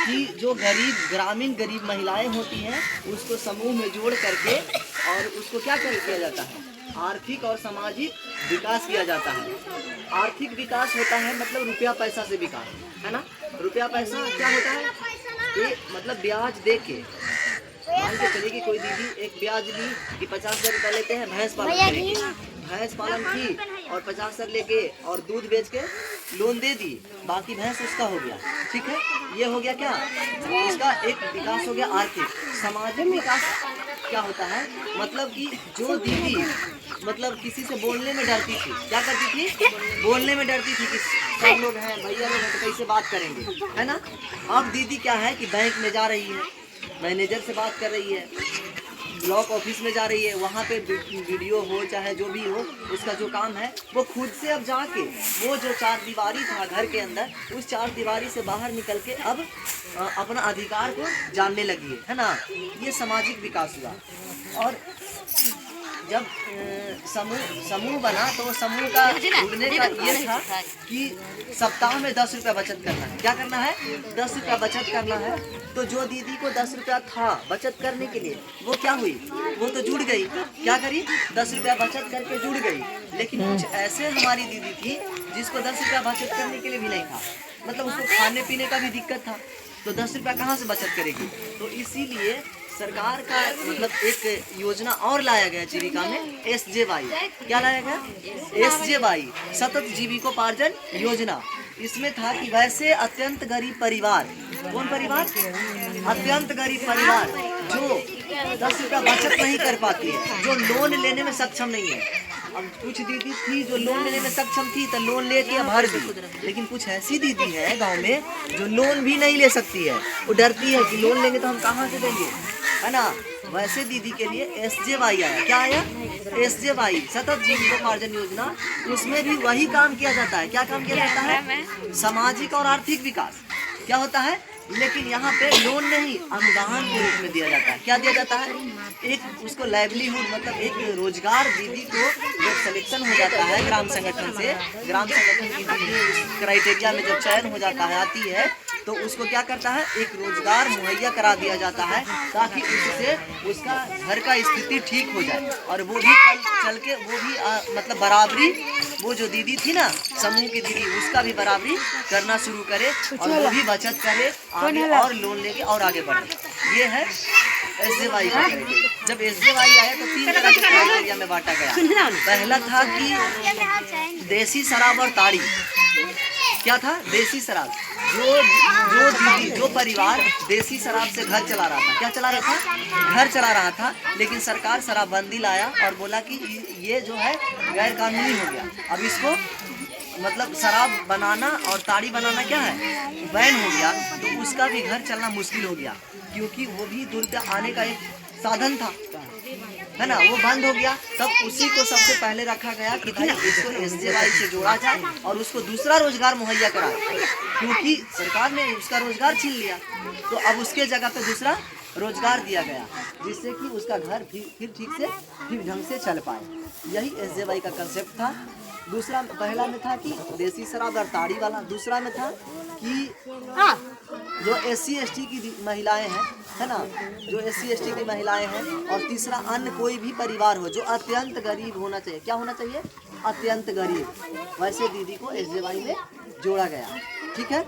कि जो ग्रामीण गरीब महिलाएं होती हैं उसको समूह में जोड़ करके और उसको क्या किया जाता है, आर्थिक और सामाजिक विकास किया जाता है। आर्थिक विकास होता है मतलब रुपया पैसा से विकास, है ना। रुपया पैसा क्या होता है, ये मतलब ब्याज दे के मान के चलिए कि कोई दीदी एक ब्याज ली कि 50,000 रुपये लेते हैं, भैंस पालन करेगी, भैंस पालन की और 50,000 लेके और दूध बेच के लोन दे दी, बाकी भैंस उसका हो गया। ठीक है, ये हो गया क्या, इसका एक विकास हो गया आर्थिक। सामाजिक विकास क्या होता है, मतलब कि जो दीदी मतलब किसी से बोलने में डरती थी, क्या करती थी, बोलने में डरती थी कि सब लोग हैं, भैया लोग हैं तो कैसे बात करेंगे, है ना। अब दीदी क्या है कि बैंक में जा रही है, मैनेजर से बात कर रही है, ब्लॉक ऑफिस में जा रही है, वहाँ पे वीडियो हो चाहे जो भी हो, उसका जो काम है वो खुद से अब जाके वो जो चार दीवारी था घर के अंदर, उस चार दीवारी से बाहर निकल के अब अपना अधिकार को जानने लगी है ना। ये सामाजिक विकास हुआ। और जब समूह बना तो समूह का जुड़ने का ये था कि सप्ताह में 10 रुपया बचत करना है। क्या करना है, 10 रुपया बचत करना है। तो जो दीदी को 10 रुपया था बचत करने के लिए, वो क्या हुई, वो तो जुड़ गई। क्या करी, 10 रुपया बचत करके जुड़ गई। लेकिन कुछ ऐसे हमारी दीदी थी जिसको 10 रुपया बचत करने के लिए भी नहीं था, मतलब उसको खाने पीने का भी दिक्कत था, तो 10 रुपया कहाँ से बचत करेगी। तो इसीलिए सरकार का मतलब एक योजना और लाया गया जीविका में, SJY। क्या लाया गया, SJY, सतत जीविकोपार्जन योजना। इसमें था कि वैसे अत्यंत गरीब परिवार, कौन परिवार, अत्यंत गरीब परिवार जो 10 रुपया बचत नहीं कर पाती है, जो लोन लेने में सक्षम नहीं है। अब कुछ दीदी थी जो लोन लेने में सक्षम थी तो लोन लेके भर दी, लेकिन कुछ ऐसी दीदी है गांव में जो लोन भी नहीं ले सकती है, वो डरती है कि लोन लेंगे तो हम कहाँ से देंगे, है ना। वैसे दीदी के लिए SJY आया। क्या आया, SJY, सतत जीविकोपार्जन योजना। उसमें भी वही काम किया जाता है। क्या काम किया जाता है, सामाजिक और आर्थिक विकास। क्या होता है, लेकिन यहाँ पे लोन नहीं, अनुदान के रूप में दिया जाता है। क्या दिया जाता है, एक उसको लाइवलीहुड मतलब एक रोजगार दीदी को जब सिलेक्शन हो जाता है ग्राम संगठन से, ग्राम संगठन की दीदी उस क्राइटेरिया में जब चयन हो जाता है, आती है, तो उसको क्या करता है, एक रोजगार मुहैया करा दिया जाता है ताकि उससे उसका घर का स्थिति ठीक हो जाए और वो भी कल चल के वो भी मतलब बराबरी, वो जो दीदी थी ना समूह की दीदी, उसका भी बराबरी करना शुरू करे और वो भी बचत करे आगे और लोन लेके और आगे बढ़े। ये है SJY का क्राइटेरिया। जब SJY आया तो 3 तरह के क्राइटेरिया में बांटा गया। पहला था कि देसी शराब और ताड़ी। क्या था, देसी शराब। जो दीदी जो परिवार देसी शराब से घर चला रहा था, क्या चला रहा था, घर चला रहा था, लेकिन सरकार शराबबंदी लाया और बोला कि ये जो है गैर कानूनी हो गया, अब इसको मतलब शराब बनाना और ताड़ी बनाना क्या है, बैन हो गया। तो उसका भी घर चलना मुश्किल हो गया क्योंकि वो भी दूर पे आने का एक साधन था, है ना, वो बंद हो गया। तब उसी को सबसे पहले रखा गया कि भाई इसको SJY से जोड़ा जाए और उसको दूसरा रोजगार मुहैया कराए, क्योंकि सरकार ने उसका रोजगार छीन लिया। तो अब उसके जगह पे दूसरा रोजगार दिया गया जिससे कि उसका घर फिर ठीक से ठीक ढंग से चल पाए। यही SJY का कंसेप्ट था। दूसरा, पहला में था कि देसी शराब और ताड़ी वाला। दूसरा में था कि जो SC ST की महिलाएं हैं, है ना, जो SC ST की महिलाएं हैं। और तीसरा, अन्य कोई भी परिवार हो जो अत्यंत गरीब होना चाहिए। क्या होना चाहिए, अत्यंत गरीब। वैसे दीदी को SJY में जोड़ा गया। ठीक है।